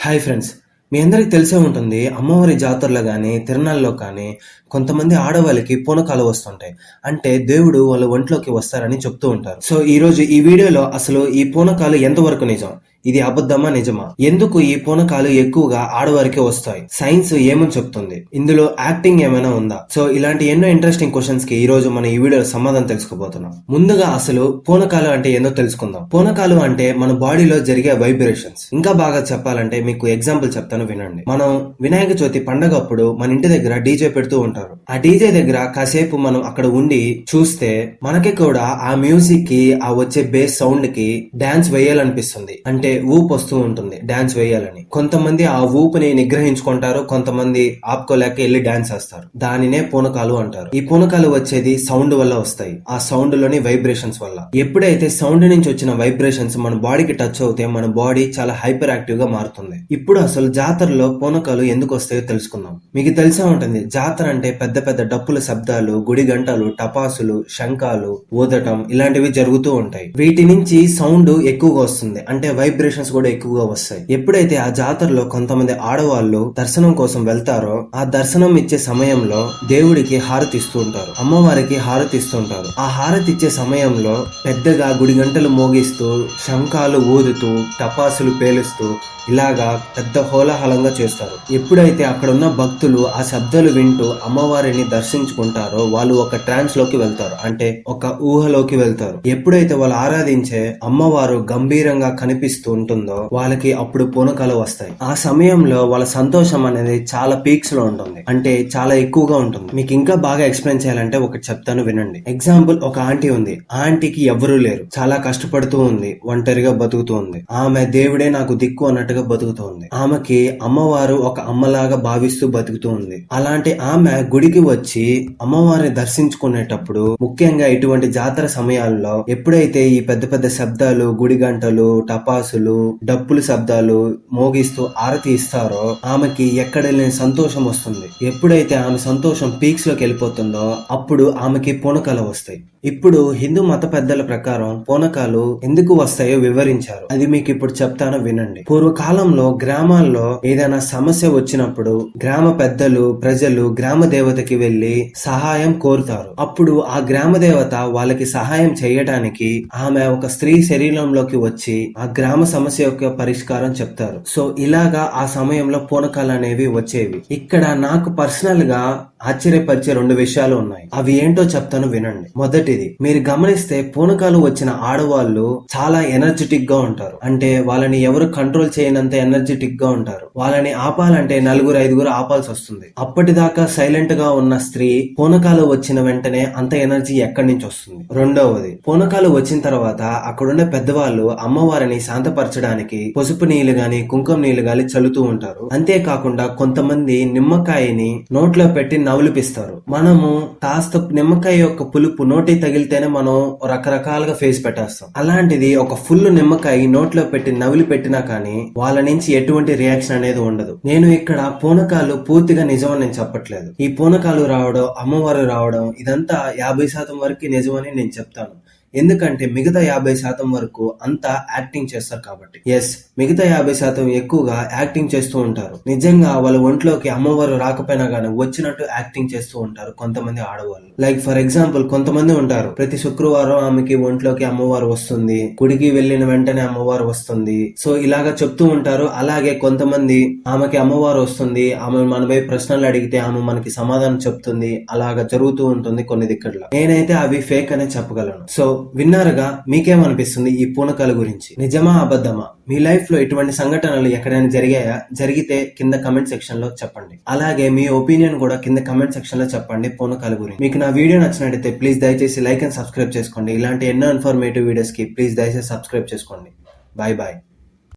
Hi friends, మీ అందరికి తెలిసే ఉంటుంది. అమ్మవారి జాతరలో కానీ తిరునాళ్ళలో కానీ కొంతమంది ఆడవాళ్ళకి పూనకాలు వస్తుంటాయి. అంటే దేవుడు వాళ్ళ ఒంట్లోకి వస్తారని చెప్తూ ఉంటారు. సో ఈ రోజు ఈ వీడియోలో అసలు ఈ పూనకాలు ఎంతవరకు నిజం, ఇది అబద్ధమా నిజమా, ఎందుకు ఈ పూనకాలు ఎక్కువగా ఆడవారికి వస్తాయి, సైన్స్ ఏమని చెప్తుంది, ఇందులో యాక్టింగ్ ఏమైనా ఉందా? సో ఇలాంటి ఎన్నో ఇంట్రెస్టింగ్ క్వశ్చన్స్ కి ఈ రోజు మన ఈ వీడియోలో సమాధానం తెలుసుకోబోతున్నాం. ముందుగా అసలు పూనకాలు అంటే ఏందో తెలుసుకుందాం. పూనకాలు అంటే మన బాడీలో జరిగే వైబ్రేషన్స్. ఇంకా బాగా చెప్పాలంటే మీకు ఎగ్జాంపుల్ చెప్తాను, వినండి. మనం వినాయక చవితి పండగ అప్పుడు మన ఇంటి దగ్గర డీజే పెడుతూ ఉంటారు. ఆ డీజే దగ్గర కాసేపు మనం అక్కడ ఉండి చూస్తే మనకి కూడా ఆ మ్యూజిక్ కి, ఆ వచ్చే బేస్ సౌండ్ కి డాన్స్ వేయాలనిపిస్తుంది. అంటే ఊపు వస్తూ ఉంటుంది డాన్స్ వేయాలని. కొంతమంది ఆ ఊపుని నిగ్రహించుకుంటారు, కొంతమంది ఆపుకోలేక వెళ్ళి డాన్స్ వేస్తారు. దానినే పూనకాలు అంటారు. ఈ పూనకాలు వచ్చేది సౌండ్ వల్ల వస్తాయి, ఆ సౌండ్ లోని వైబ్రేషన్స్ వల్ల. ఎప్పుడైతే సౌండ్ నుంచి వచ్చిన వైబ్రేషన్స్ మన బాడీకి టచ్ అవుతే మన బాడీ చాలా హైపర్ యాక్టివ్ గా మారుతుంది. ఇప్పుడు అసలు జాతరలో పూనకాలు ఎందుకు వస్తాయో తెలుసుకుందాం. మీకు తెలిసే ఉంటుంది, జాతర అంటే పెద్ద పెద్ద డప్పుల శబ్దాలు, గుడి గంటలు, టపాసులు, శంఖాలు ఊదటం ఇలాంటివి జరుగుతూ ఉంటాయి. వీటి నుంచి సౌండ్ ఎక్కువగా వస్తుంది, అంటే వైబ్రేషన్స్ కూడా ఎక్కువగా వస్తాయి. ఎప్పుడైతే ఆ జాతరలో కొంతమంది ఆడవాళ్ళు దర్శనం కోసం వెళ్తారో ఆ దర్శనం ఇచ్చే సమయంలో దేవుడికి హారతి ఇస్తూ ఉంటారు, అమ్మవారికి హారతి ఇస్తుంటారు. ఆ హారతి ఇచ్చే సమయంలో పెద్దగా గుడి గంటలు మోగిస్తూ, శంఖాలు ఊదుతూ, టపాసులు పేలుస్తూ ఇలాగా పెద్ద హోలాహలంగా చేస్తారు. ఎప్పుడైతే అక్కడ ఉన్న భక్తులు ఆ శబ్దాలు వింటూ అమ్మవారిని దర్శించుకుంటారో వాళ్ళు ఒక ట్రాన్స్ లోకి వెళ్తారు, అంటే ఒక ఊహలోకి వెళ్తారు. ఎప్పుడైతే వాళ్ళు ఆరాధించే అమ్మవారు గంభీరంగా కనిపిస్తూ ఉంటుందో వాళ్ళకి అప్పుడు పూనకాలు వస్తాయి. ఆ సమయంలో వాళ్ళ సంతోషం అనేది చాలా పీక్స్ లో ఉంటుంది, అంటే చాలా ఎక్కువగా ఉంటుంది. మీకు ఇంకా బాగా ఎక్స్ప్లెయిన్ చేయాలంటే ఒకటి చెప్తాను, వినండి. ఎగ్జాంపుల్, ఒక ఆంటీ ఉంది. ఆ ఆంటీకి ఎవరూ లేరు, చాలా కష్టపడుతూ ఉంది, ఒంటరిగా బతుకుతూ ఉంది. ఆమె దేవుడే నాకు దిక్కు అన్నట్టుగా బతుకుతుంది. ఆమెకి అమ్మవారు ఒక అమ్మలాగా భావిస్తూ బతుకుతూ ఉంది. అలాంటి ఆమె గుడికి వచ్చి అమ్మవారిని దర్శించుకునేటప్పుడు, ముఖ్యంగా ఇటువంటి జాతర సమయాల్లో ఎప్పుడైతే ఈ పెద్ద పెద్ద శబ్దాలు, గుడి గంటలు, టపాసులు, డప్పులు శబ్దాలు మోగిస్తూ ఆరతి ఇస్తారో ఆమెకి ఎక్కడ లేని సంతోషం వస్తుంది. ఎప్పుడైతే ఆమె సంతోషం పీక్స్ లోకి వెళ్ళిపోతుందో అప్పుడు ఆమెకి పూనకాలు వస్తాయి. ఇప్పుడు హిందూ మత పెద్దల ప్రకారం పూనకాలు ఎందుకు వస్తాయో వివరించారు, అది మీకు ఇప్పుడు చెప్తాను, వినండి. పూర్వకాలంలో గ్రామాల్లో ఏదైనా సమస్య వచ్చినప్పుడు గ్రామ పెద్దలు, ప్రజలు గ్రామ దేవతకి వెళ్లి సహాయం కోరుతారు. అప్పుడు ఆ గ్రామ దేవత వాళ్ళకి సహాయం చేయడానికి ఆమె ఒక స్త్రీ శరీరంలోకి వచ్చి ఆ గ్రామ సమస్య యొక్క పరిష్కారం చెప్తారు. సో ఇలాగా ఆ సమయంలో పూనకాలు అనేవి వచ్చేవి. ఇక్కడ నాకు పర్సనల్ గా ఆశ్చర్యపరిచే 2 విషయాలు ఉన్నాయి. అవి ఏంటో చెప్తాను, వినండి. మొదటిది, మీరు గమనిస్తే పూనకాలు వచ్చిన ఆడవాళ్ళు చాలా ఎనర్జెటిక్ గా ఉంటారు. అంటే వాళ్ళని ఎవరు కంట్రోల్ చేయనంత ఎనర్జెటిక్ గా ఉంటారు. వాళ్ళని ఆపాలంటే 4-5 ఆపాల్సి వస్తుంది. అప్పటిదాకా సైలెంట్ గా ఉన్న స్త్రీ పూనకాలు వచ్చిన వెంటనే అంత ఎనర్జీ ఎక్కడి నుంచి వస్తుంది? రెండవది, పూనకాలు వచ్చిన తర్వాత అక్కడున్న పెద్దవాళ్ళు అమ్మవారిని శాంతపరచడానికి పసుపు నీళ్లు గాని, కుంకుమ నీళ్లు గాని చల్లుతూ ఉంటారు. అంతేకాకుండా కొంతమంది నిమ్మకాయని నోట్లో పెట్టి నవ్వులిపిస్తారు. మనము కాస్త నిమ్మకాయ యొక్క పులుపు నోటి తగిలితేనే మనం రకరకాలుగా ఫేస్ పెట్టేస్తాం. అలాంటిది ఒక ఫుల్ నిమ్మకాయ నోట్లో పెట్టి నవ్వులి పెట్టినా కానీ వాళ్ళ నుంచి ఎటువంటి రియాక్షన్ అనేది ఉండదు. నేను ఇక్కడ పూనకాలు పూర్తిగా నిజమని నేను చెప్పట్లేదు. ఈ పూనకాలు రావడం, అమ్మవారు రావడం ఇదంతా 50% వరకు నిజమని నేను చెప్తాను. ఎందుకంటే మిగతా 50% వరకు అంతా యాక్టింగ్ చేస్తారు కాబట్టి. ఎస్, మిగతా 50% ఎక్కువగా యాక్టింగ్ చేస్తూ ఉంటారు. నిజంగా వాళ్ళ ఒంట్లోకి అమ్మవారు రాకపోయినా గానీ వచ్చినట్టు యాక్టింగ్ చేస్తూ ఉంటారు కొంతమంది ఆడవాళ్ళు. లైక్ ఫర్ ఎగ్జాంపుల్, కొంతమంది ఉంటారు ప్రతి శుక్రవారం ఆమెకి ఒంట్లోకి అమ్మవారు వస్తుంది, గుడికి వెళ్ళిన వెంటనే అమ్మవారు వస్తుంది, సో ఇలాగా చెప్తూ ఉంటారు. అలాగే కొంతమంది ఆమెకి అమ్మవారు వస్తుంది, ఆమె మనపై ప్రశ్నలు అడిగితే ఆమె మనకి సమాధానం చెప్తుంది, అలాగా జరుగుతూ ఉంటుంది కొన్ని దిక్కట్లో. నేనైతే అవి ఫేక్ అనే చెప్పగలను. సో విన్నారుగా, మీకేమనిపిస్తుంది ఈ పూనకాల గురించి? నిజమా అబద్ధమా? మీ లైఫ్ లో ఇటువంటి సంఘటనలు ఎక్కడైనా జరిగాయా? జరిగితే కింద కమెంట్ సెక్షన్ లో చెప్పండి. అలాగే మీ ఒపీనియన్ కూడా కింద కమెంట్ సెక్షన్ లో చెప్పండి పూనకాల గురించి. మీకు నా వీడియో నచ్చినట్లయితే ప్లీజ్ దయచేసి లైక్ అండ్ సబ్స్క్రైబ్ చేసుకోండి. ఇలాంటి ఎన్నో ఇన్ఫర్మేటివ్ వీడియోస్ కి ప్లీజ్ దయచేసి సబ్స్క్రైబ్ చేసుకోండి. Bye bye.